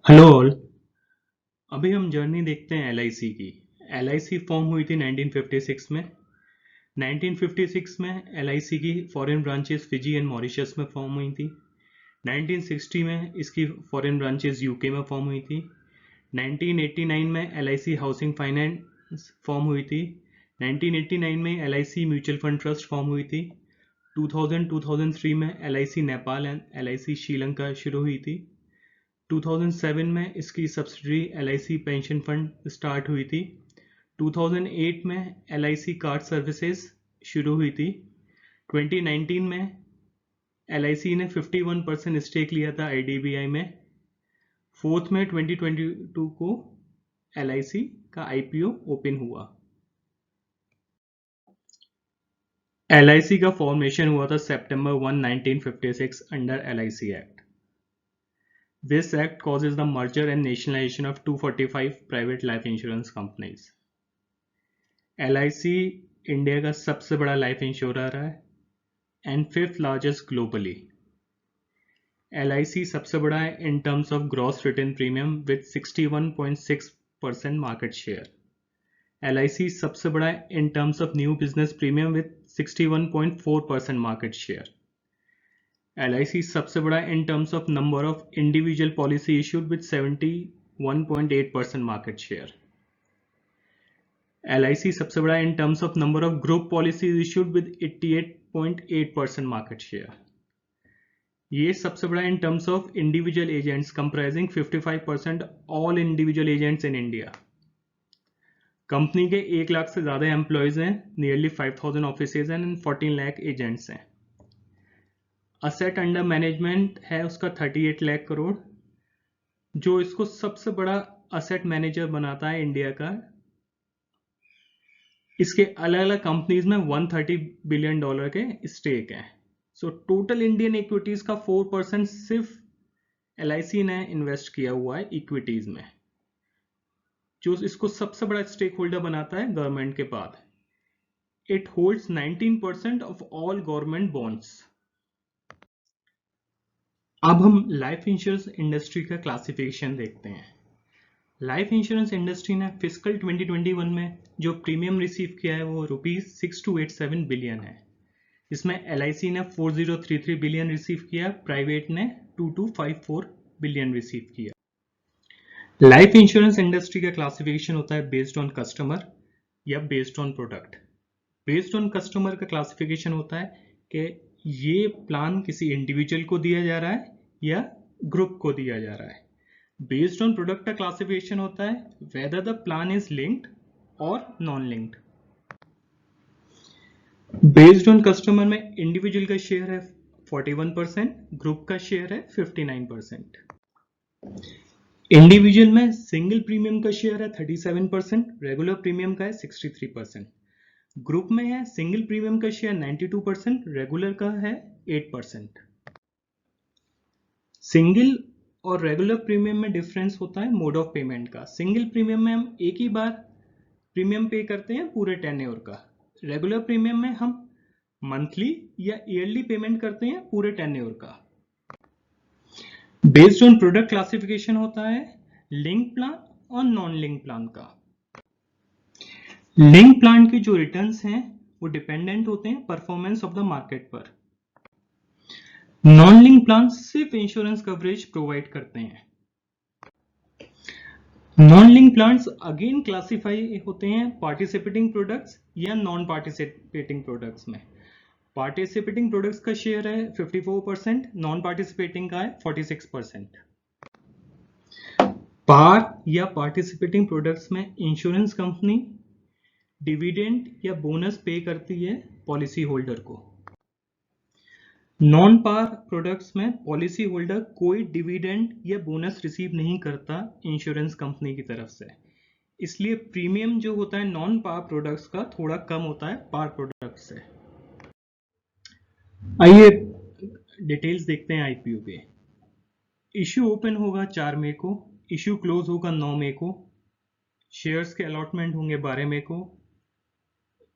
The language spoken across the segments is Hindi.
Hello all. अभी हम जर्नी देखते हैं एलआईसी की। एलआईसी फॉर्म हुई थी 1956 में। 1956 में एलआईसी की foreign branches Fiji and Mauritius में फॉर्म हुई थी। 1960 में इसकी फॉरेन ब्रांचेस यूके में फॉर्म हुई थी। 1989 में एलआईसी हाउसिंग फाइनेंस फॉर्म हुई थी। 1989 में LIC mutual fund trust form हुई थी। 2003 में LIC Nepal and LIC Sri Lanka शुरू हुई थी। 2007 में इसकी subsidiary LIC pension fund start हुई थी। 2008 में एलआईसी कार्ड सर्विसेज शुरू हुई थी। 2019 में एलआईसी ने 51% स्टेक लिया था आईडीबीआई में। फोर्थ में 2022 को एलआईसी का आईपीओ ओपन हुआ। एलआईसी का फॉर्मेशन हुआ था सितंबर 1, 1956 under LIC act. This act causes the merger and nationalization of 245 private life insurance companies. LIC India का सबसे बड़ा लाइफ इंश्योरर है and fifth largest globally. LIC सबसे बड़ा है in terms of gross return premium with 61.6% market share. LIC सबसे बड़ा है in terms of new business premium with 61.4% market share. LIC सबसे बड़ा in terms of number of individual policy issued with 71.8% market share. LIC सबसे बड़ा in terms of number of group policies issued with 88.8% market share. ये सबसे बड़ा in terms of individual agents comprising 55% all individual agents in India. Company के 1 लाख से ज्यादा एम्प्लॉयज हैं, नियरली 5000 ऑफिसेज हैं एंड 14 लाख एजेंट्स हैं। असेट अंडर मैनेजमेंट है उसका 38 लाख करोड़, जो इसको सबसे बड़ा असेट मैनेजर बनाता है इंडिया का। इसके अलग अलग कंपनीज में $130 बिलियन के स्टेक हैं। सो टोटल इंडियन इक्विटीज का 4% सिर्फ एलआईसी ने इन्वेस्ट किया हुआ है इक्विटीज में, जो इसको सबसे बड़ा स्टेक होल्डर बनाता है गवर्नमेंट के बाद। It holds 19% of all government bonds. अब हम लाइफ इंश्योरेंस इंडस्ट्री का क्लासिफिकेशन देखते हैं। लाइफ इंश्योरेंस इंडस्ट्री ने फिस्कल 2021 में जो प्रीमियम रिसीव किया है वो ₹6287 बिलियन है। इसमें एलआईसी ने 4033 बिलियन रिसीव किया, प्राइवेट ने 2254 बिलियन रिसीव किया। लाइफ इंश्योरेंस इंडस्ट्री का क्लासिफिकेशन होता है बेस्ड ऑन कस्टमर या based on product. Based on customer का क्लासिफिकेशन होता है कि ये प्लान किसी इंडिविजुअल को दिया जा रहा है या ग्रुप को दिया जा रहा है। बेस्ड ऑन प्रोडक्ट का क्लासिफिकेशन होता है whether the plan is linked और non linked. Based on customer में इंडिविजुअल का शेयर है 41%, ग्रुप का शेयर है 59%। इंडिविजुअल में सिंगल प्रीमियम का शेयर है 37%, रेगुलर प्रीमियम का है 63%। ग्रुप में है सिंगल प्रीमियम का शेयर 92%, रेगुलर का है 8%। सिंगल और रेगुलर प्रीमियम में डिफरेंस होता है मोड ऑफ पेमेंट का। सिंगल प्रीमियम में हम एक ही बार प्रीमियम पे करते हैं पूरे टेन्योर का। रेगुलर प्रीमियम में हम मंथली या ईयरली पेमेंट करते हैं पूरे टेन्योर का। बेस्ड ऑन प्रोडक्ट क्लासिफिकेशन होता है लिंक प्लान और नॉन लिंक प्लान का। लिंक प्लान के जो रिटर्न्स हैं वो डिपेंडेंट होते हैं परफॉर्मेंस ऑफ द मार्केट पर। नॉन लिंक प्लान सिर्फ इंश्योरेंस कवरेज प्रोवाइड करते हैं। Non link plans again classify होते हैं पार्टिसिपेटिंग प्रोडक्ट्स या नॉन पार्टिसिपेटिंग प्रोडक्ट्स में। पार्टिसिपेटिंग प्रोडक्ट्स का शेयर है 54%, नॉन पार्टिसिपेटिंग का है 46%। पार या पार्टिसिपेटिंग प्रोडक्ट्स में इंश्योरेंस कंपनी डिविडेंड या बोनस पे करती है पॉलिसी होल्डर को। नॉन पार प्रोडक्ट्स में पॉलिसी होल्डर कोई डिविडेंड या बोनस रिसीव नहीं करता इंश्योरेंस कंपनी की तरफ से, इसलिए प्रीमियम जो होता है नॉन पार प्रोडक्ट्स का थोड़ा कम होता है पार प्रोडक्ट से। आइए डिटेल्स देखते हैं आईपीओ के। इश्यू ओपन होगा 4 मई को, इश्यू क्लोज होगा 9 मई को, शेयर्स के अलॉटमेंट होंगे 12 मई को,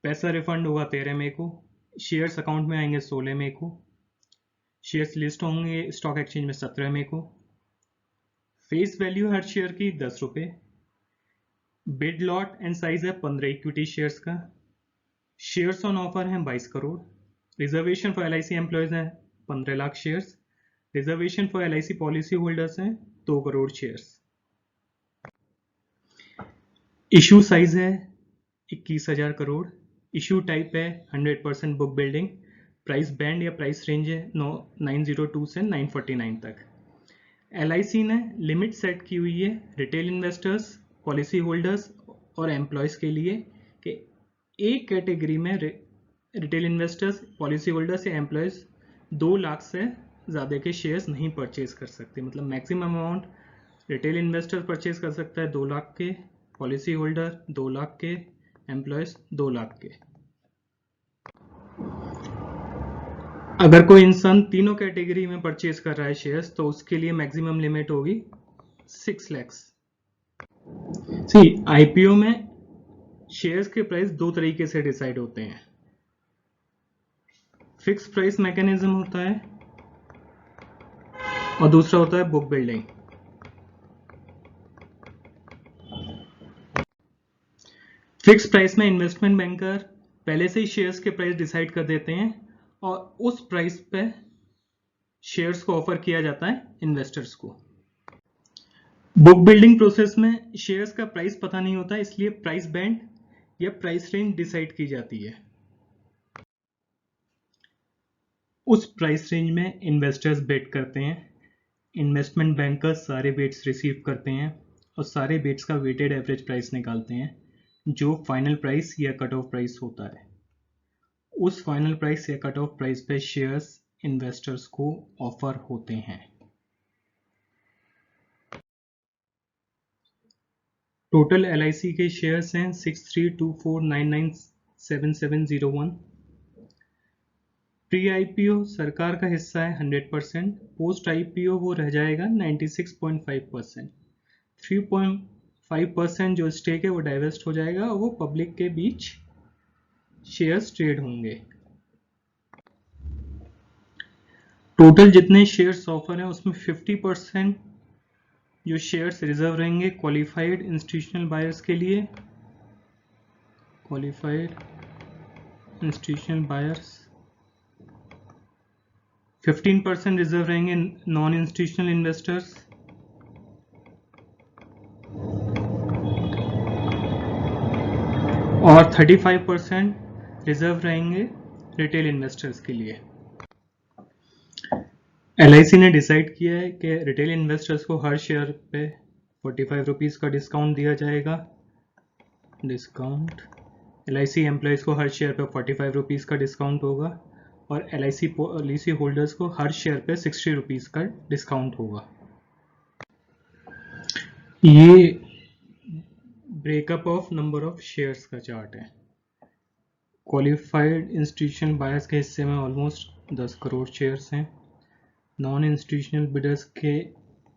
पैसा रिफंड होगा 13 मई को, शेयर्स अकाउंट में आएंगे 16 मई को, शेयर्स लिस्ट होंगे स्टॉक एक्सचेंज में 17 मई को, फेस वैल्यू हर शेयर की 10 रुपये। बिड लॉट एंड साइज है 15 इक्विटी शेयर्स का। शेयर्स ऑन ऑफर हैं 22 crore. Reservation for LIC employees है 15 lakh shares. Reservation for LIC policy holders हैं 2 करोड़ शेयर्स। इशू साइज है 21,000 करोड़। इशू टाइप है 100% बुक बिल्डिंग। प्राइस बैंड या प्राइस रेंज है 902 से 949 तक। LIC ने लिमिट सेट की हुई है रिटेल इन्वेस्टर्स, पॉलिसी होल्डर्स और एम्प्लॉयज़ के लिए कि एक कैटेगरी में रिटेल इन्वेस्टर्स, पॉलिसी होल्डर्स या एम्प्लॉयज़ 2 लाख से ज़्यादा के शेयर्स नहीं परचेज कर सकते। मतलब maximum amount retail investor purchase कर सकता है 2 लाख के, पॉलिसी होल्डर 2 लाख के, एम्प्लॉयज़ 2 लाख के। अगर कोई इंसान तीनों कैटेगरी में परचेज कर रहा है शेयर्स तो उसके लिए मैक्सिमम लिमिट होगी 6 लैक्स। IPO में शेयर्स के प्राइस 2 तरीके से डिसाइड होते हैं। फिक्स प्राइस मैकेनिज्म होता है और दूसरा होता है बुक बिल्डिंग। फिक्स प्राइस में इन्वेस्टमेंट बैंकर पहले से ही शेयर्स के प्राइस डिसाइड कर देते हैं और उस प्राइस पे शेयर्स को ऑफर किया जाता है इन्वेस्टर्स को। बुक बिल्डिंग प्रोसेस में शेयर्स का प्राइस पता नहीं होता, इसलिए प्राइस बैंड या प्राइस रेंज डिसाइड की जाती है। उस प्राइस रेंज में इन्वेस्टर्स बेट करते हैं। इन्वेस्टमेंट बैंकर्स सारे बेट्स रिसीव करते हैं और सारे बेट्स का वेटेड एवरेज प्राइस निकालते हैं जो फाइनल प्राइस या कट ऑफ प्राइस होता है। उस फाइनल प्राइस या कट ऑफ प्राइस पे शेयर्स इन्वेस्टर्स को ऑफर होते हैं। टोटल LIC के शेयर्स हैं 6324997701। प्री IPO सरकार का हिस्सा है 100%। पोस्ट IPO वो रह जाएगा 96.5%। 3.5% जो स्टेक है वो डाइवेस्ट हो जाएगा और वो पब्लिक के बीच शेयर्स ट्रेड होंगे। टोटल जितने शेयर्स ऑफर हैं उसमें 50% जो शेयर्स रिजर्व रहेंगे क्वालिफाइड इंस्टीट्यूशनल बायर्स के लिए। क्वालिफाइड इंस्टीट्यूशनल बायर्स 15% रिजर्व रहेंगे नॉन इंस्टीट्यूशनल इन्वेस्टर्स। और 35% रिजर्व रहेंगे रिटेल इन्वेस्टर्स के लिए। LIC ने डिसाइड किया है कि रिटेल इन्वेस्टर्स को हर शेयर पे 45 रुपीज़ का डिस्काउंट दिया जाएगा। डिस्काउंट LIC एम्प्लॉयज़ को हर शेयर पे 45 रुपीज़ का डिस्काउंट होगा और LIC पॉलिसी होल्डर्स को हर शेयर पे 60 रुपीज़ का डिस्काउंट होगा। ये breakup of number of shares का चार्ट है। क्वालिफाइड इंस्टीट्यूशनल बायर्स के हिस्से में ऑलमोस्ट 10 करोड़ शेयर्स हैं। नॉन इंस्टीट्यूशनल बिडर्स के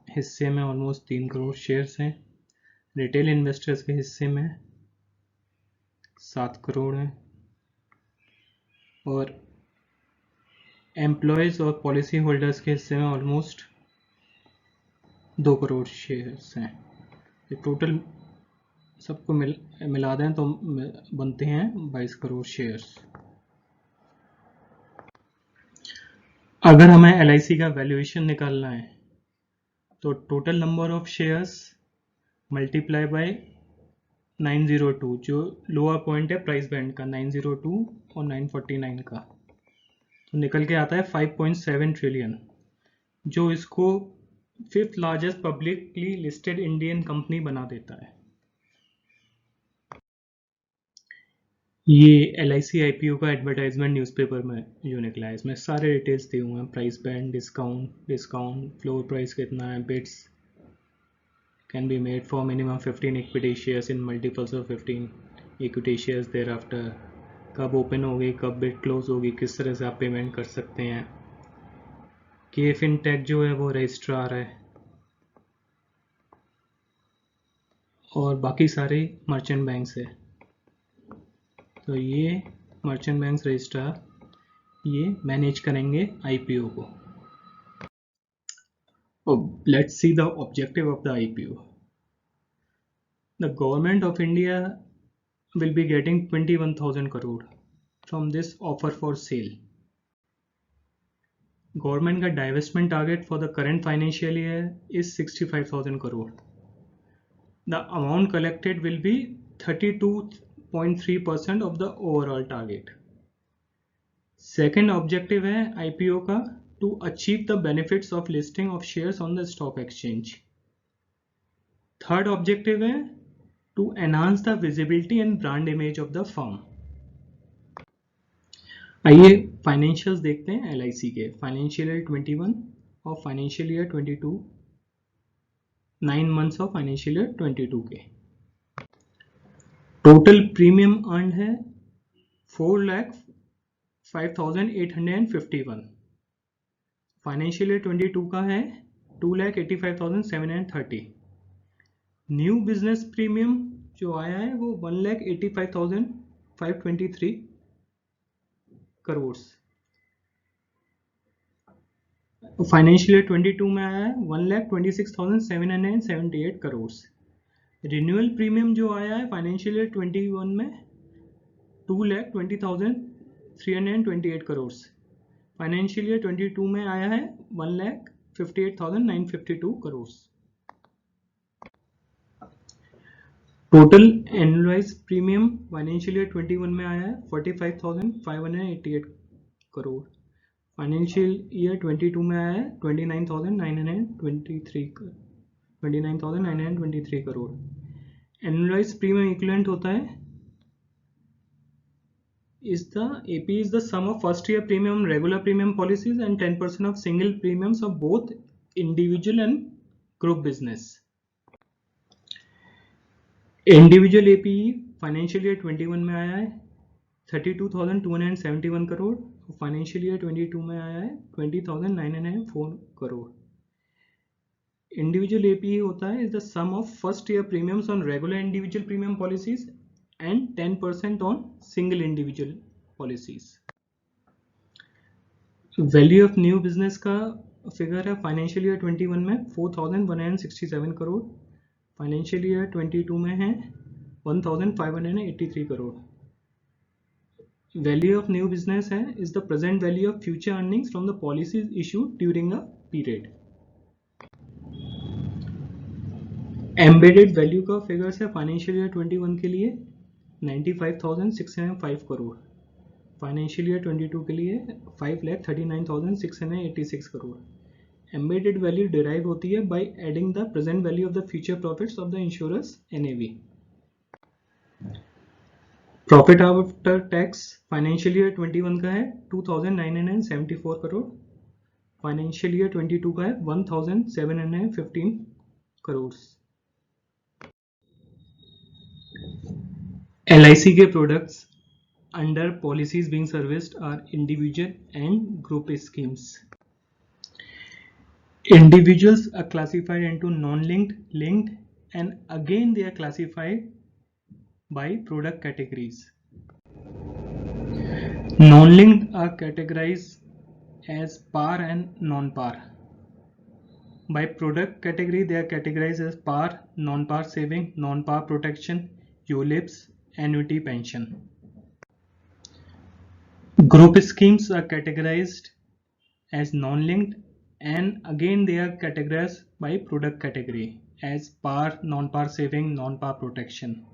हिस्से में ऑलमोस्ट 3 करोड़ शेयर्स हैं। रिटेल इन्वेस्टर्स के हिस्से में 7 करोड़ हैं और एम्प्लॉयज़ और पॉलिसी होल्डर्स के हिस्से में ऑलमोस्ट 2 करोड़ शेयर्स हैं। ये टोटल सबको मिला दें तो बनते हैं 22 करोड़ शेयर्स। अगर हमें LIC का वैल्यूएशन निकालना है तो total number of shares multiply by 902 जो लोअर पॉइंट है प्राइस बैंड का 902 और 949 का, तो निकल के आता है 5.7 ट्रिलियन, जो इसको 5th largest publicly listed Indian company बना देता है। ये LIC IPO का एडवर्टाइजमेंट न्यूज़पेपर में जो निकला है, इसमें सारे डिटेल्स दिए हुए हैं, price band, discount, floor price कितना है, bids can be made for minimum 15 equity shares in multiples of 15 equity shares thereafter, कब ओपन होगी, कब बिड क्लोज होगी, किस तरह से आप पेमेंट कर सकते हैं, के फिनटेक जो है वो रजिस्ट्रार है और बाकी सारे मर्चेंट बैंक्स है। तो ये मर्चेंट बैंक्स रजिस्ट्रार ये मैनेज करेंगे IPO को। Let's see the objective of the IPO. The government of India will be getting 21,000 crore from this offer for sale. Government का divestment target for the current financial year is 65,000 crore. The amount collected will be 32.3% of the overall target. Second objective है IPO का to achieve the benefits of listing of shares on the stock exchange. Third objective है to enhance the visibility and brand image of the firm. आइए फाइनेंशियल्स देखते हैं LIC के फाइनेंशियल ईयर 21 और financial year 22 9 months of financial year 22 के टोटल प्रीमियम अर्न है 4,05,851. फाइनेंशियल ईयर 22 का है 2,85,730. न्यू बिजनेस प्रीमियम जो आया है वो 1,85,523 करोड़. फाइनेंशियल ईयर 22 में आया है 1,26,778 करोड़. रिन्यूअल प्रीमियम जो आया है फाइनेंशियल ईयर 21 में 2,20,328 करोड़. फाइनेंशियल ईयर 22 में आया है 1,58,952 crore. Total annualise premium financial year 21 में आया है 45,588 करोड़. फाइनेंशियल ईयर 22 में आया है 29,923 करोड़. एनुअलाइज प्रीमियम इक्विवेलेंट होता है AP is the sum of first year premium regular premium policies and 10% of single premiums of both individual and group business. Individual APE financial year 21 में आया है 32,271 करोड़. फाइनेंशियल ईयर 22 में आया है 20,904 करोड़. इंडिविजुअल APE होता है is the sum of first year premiums on regular individual premium policies and 10% on single individual policies. Value of new business का फिगर है फाइनेंशियल ईयर 21 में 4,167 करोड़. फाइनेंशियल ईयर 22 में है 1,583 crore. Value of new business है is the present value of future earnings from the policies issued during a period. Embedded value का फिगर्स है फाइनेंशियल ईयर 21 के लिए 95,605 करोड़. फाइनेंशियल ईयर 22 के लिए 5,39,686 करोड़. एम्बेडेड वैल्यू डिराइव होती है by adding the present value of the future profits of the insurers NAV. Profit after tax financial year 21 का है 2,974 करोड़. फाइनेंशियल ईयर 22 का है 1,715 करोड़. LIC के products under policies being serviced are individual and group schemes. Individuals are classified into non-linked, linked, and again they are classified by product categories. Non-linked are categorized as par and non-par. By product category they are categorized as par, non-par saving, non-par protection, ULIPs, annuity, pension. Group schemes are categorized as non-linked and again they are categorized by product category as par, non-par saving, non-par protection,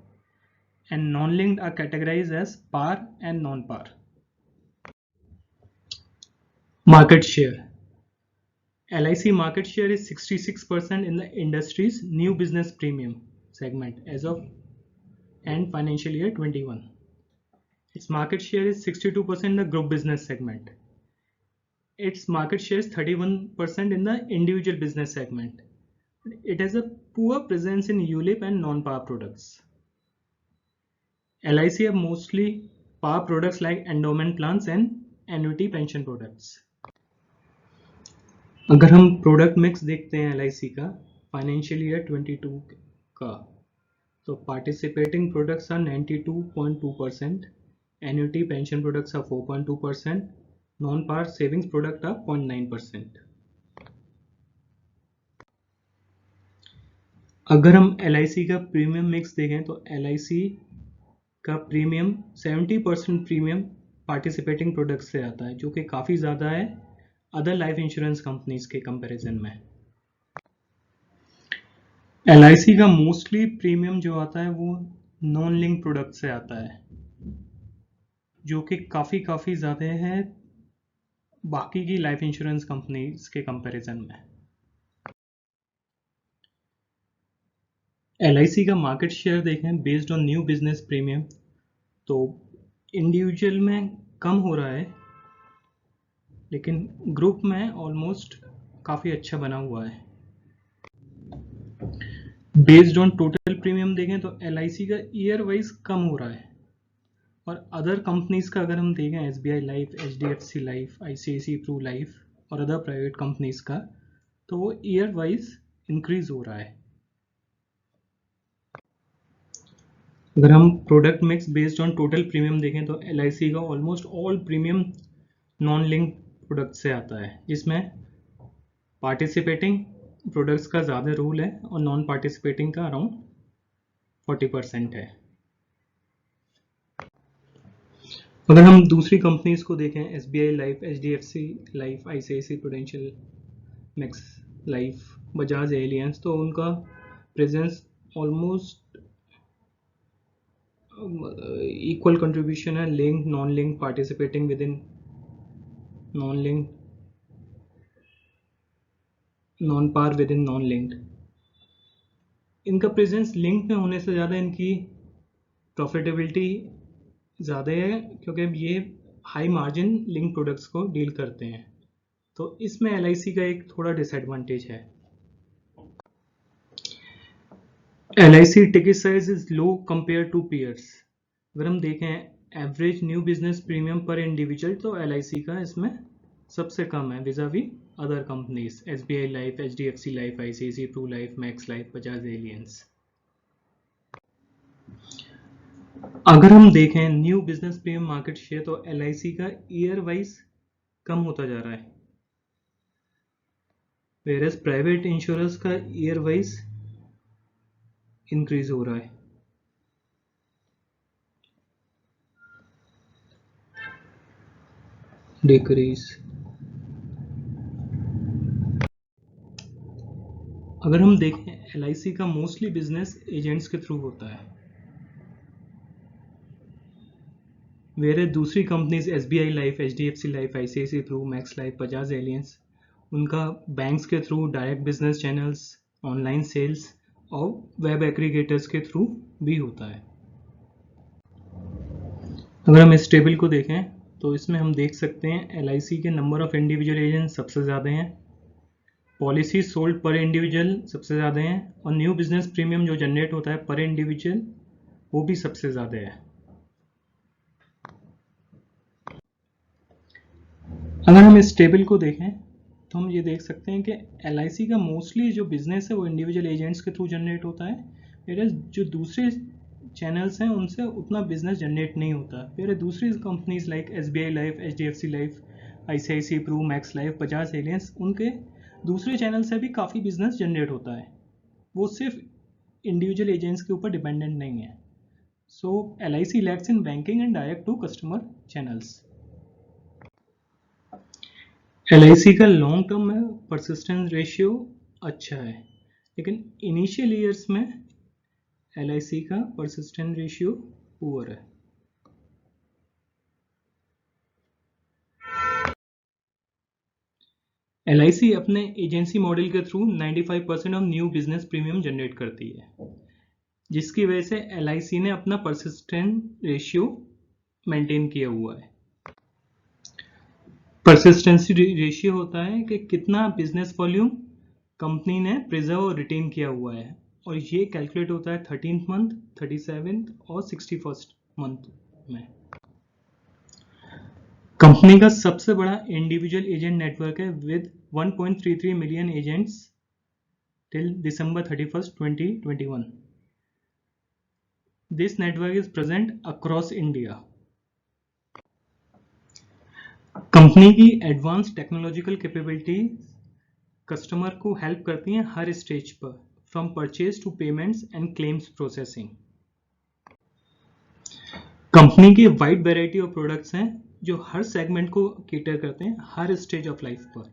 and non-linked are categorized as par and non-par. Market share. LIC market share is 66% in the industry's new business premium segment as of and financial year 21. Its market share is 62% in the group business segment. Its market share is 31% in the individual business segment. It has a poor presence in ULIP and non-par products. LIC have mostly par products like endowment plans and annuity pension products. अगर हम प्रोडक्ट मिक्स देखते हैं LIC का फाइनेंशियल ईयर 22 का तो participating products are 92.2%, annuity pension products are 4.2%, non-par savings product are 0.9%. अगर हम LIC का प्रीमियम मिक्स देखें तो LIC का प्रीमियम 70% प्रीमियम पार्टिसिपेटिंग प्रोडक्ट्स से आता है, जो कि काफ़ी ज़्यादा है अदर लाइफ इंश्योरेंस कंपनीज के कंपैरिजन में। LIC का मोस्टली प्रीमियम जो आता है वो नॉन लिंक प्रोडक्ट से आता है, जो कि काफ़ी ज़्यादा है बाकी की लाइफ इंश्योरेंस कंपनीज के कंपैरिजन में। LIC का मार्केट शेयर देखें based on new business premium, तो इंडिविजुअल में कम हो रहा है, लेकिन ग्रुप में ऑलमोस्ट काफ़ी अच्छा बना हुआ है। बेस्ड ऑन टोटल प्रीमियम देखें तो LIC का ईयर वाइज कम हो रहा है, और अदर कंपनीज का अगर हम देखें SBI life, HDFC life, ICICI pru life और अदर प्राइवेट कंपनीज का, तो वो ईयर वाइज इंक्रीज हो रहा है। अगर हम product mix based on total premium देखें तो LIC का almost all premium non link product से आता है, जिसमें पार्टिसिपेटिंग प्रोडक्ट्स का ज़्यादा रोल है और नॉन पार्टिसिपेटिंग का अराउंड 40% है। अगर हम दूसरी कंपनीज को देखें SBI life, HDFC life, ICICI prudential, max life, Bajaj Allianz, तो उनका प्रेजेंस ऑलमोस्ट इक्वल कंट्रीब्यूशन है link, non link, participating with in, non link, non par with in non linked. इनका प्रेजेंस लिंक में होने से ज़्यादा इनकी प्रॉफिटेबिलिटी ज़्यादा है, क्योंकि ये हाई मार्जिन लिंक प्रोडक्ट्स को डील करते हैं, तो इसमें LIC का एक थोड़ा डिसएडवांटेज है। LIC ticket size is low compare to peers. अगर हम देखें एवरेज न्यू बिजनेस प्रीमियम पर इंडिविजुअल, तो LIC का इसमें सबसे कम है vis-a-vis other companies SBI life, HDFC life, ICICI pru life, max life, Bajaj Allianz. अगर हम देखें new business premium market share, तो LIC का ईयर वाइज कम होता जा रहा है, वेरएस प्राइवेट इंश्योरेंस का ईयर वाइज इंक्रीज हो रहा है। डिक्रीज। अगर हम देखें LIC का मोस्टली बिजनेस एजेंट्स के थ्रू होता है, वेरे दूसरी companies SBI life, HDFC life, ICICI pru, max life, Bajaj Allianz, उनका बैंक्स के through, direct business channels, online sales और वेब एग्रीगेटर्स के थ्रू भी होता है। अगर हम इस टेबल को देखें तो इसमें हम देख सकते हैं LIC के नंबर ऑफ इंडिविजुअल एजेंट सबसे ज़्यादा हैं, पॉलिसी सोल्ड पर इंडिविजुअल सबसे ज़्यादा हैं, और न्यू बिजनेस प्रीमियम जो जनरेट होता है पर इंडिविजुअल वो भी सबसे ज़्यादा है। अगर हम इस टेबल को देखें तो हम ये देख सकते हैं कि LIC का मोस्टली जो बिजनेस है वो इंडिविजुअल एजेंट्स के थ्रू जनरेट होता है, वेयर जो दूसरे चैनल्स हैं उनसे उतना बिजनेस जनरेट नहीं होता। फिर दूसरी companies like SBI life, HDFC life, ICICI pru, max life, Bajaj Allianz, उनके दूसरे चैनल से भी काफ़ी बिजनेस जनरेट होता है, वो सिर्फ इंडिविजुअल एजेंट्स के ऊपर डिपेंडेंट नहीं है। So LIC lacks in banking and direct to customer channels. LIC का लॉन्ग टर्म में परसिस्टेंस रेशियो अच्छा है, लेकिन इनिशियल ईयर्स में LIC का परसिस्टेंस रेशियो पुअर है। LIC अपने एजेंसी मॉडल के through 95% of new business premium generate करती है, जिसकी वजह से LIC ने अपना परसिस्टेंस रेशियो मेंटेन किया हुआ है। परसिस्टेंसी रेशियो होता है कि कितना बिजनेस वॉल्यूम कंपनी ने प्रिजर्व और रिटेन किया हुआ है, और ये कैलकुलेट होता है 13th मंथ, 37th और 61st मंथ में। कंपनी का सबसे बड़ा इंडिविजुअल एजेंट नेटवर्क है with 1.33 million agents till December 31st, 2021. This network is present across India. Company की एडवांस टेक्नोलॉजिकल कैपेबिलिटी कस्टमर को हेल्प करती हैं हर स्टेज पर, from purchase to payments and claims processing. Company के वाइड वैरायटी ऑफ प्रोडक्ट्स हैं जो हर सेगमेंट को केटर करते हैं हर स्टेज ऑफ लाइफ पर.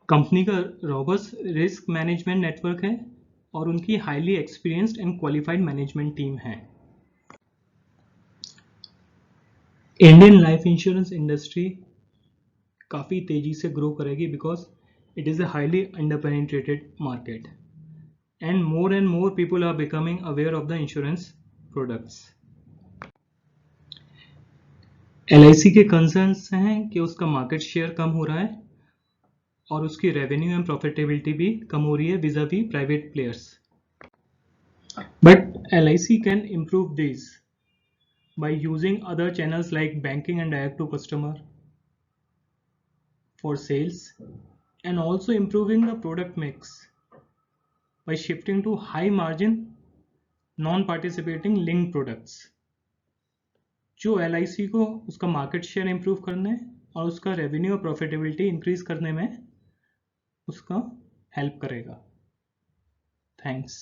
कंपनी का रॉबस्ट रिस्क मैनेजमेंट नेटवर्क है और उनकी highly experienced and qualified management team है. इंडियन लाइफ इंश्योरेंस इंडस्ट्री काफ़ी तेजी से ग्रो करेगी because it is a highly underpenetrated market and more people are becoming aware of the insurance products. LIC के कंसर्न्स हैं कि उसका मार्केट शेयर कम हो रहा है और उसकी रेवेन्यू एंड प्रॉफिटेबिलिटी भी कम हो रही है vis-a-vis private players. But LIC can improve this by using other channels like banking and direct to customer for sales, and also improving the product mix by shifting to high margin non-participating linked products जो LIC को उसका मार्केट शेयर इंप्रूव करने और उसका रेवेन्यू और प्रॉफिटेबिलिटी इंक्रीज करने में उसका हेल्प करेगा. थैंक्स.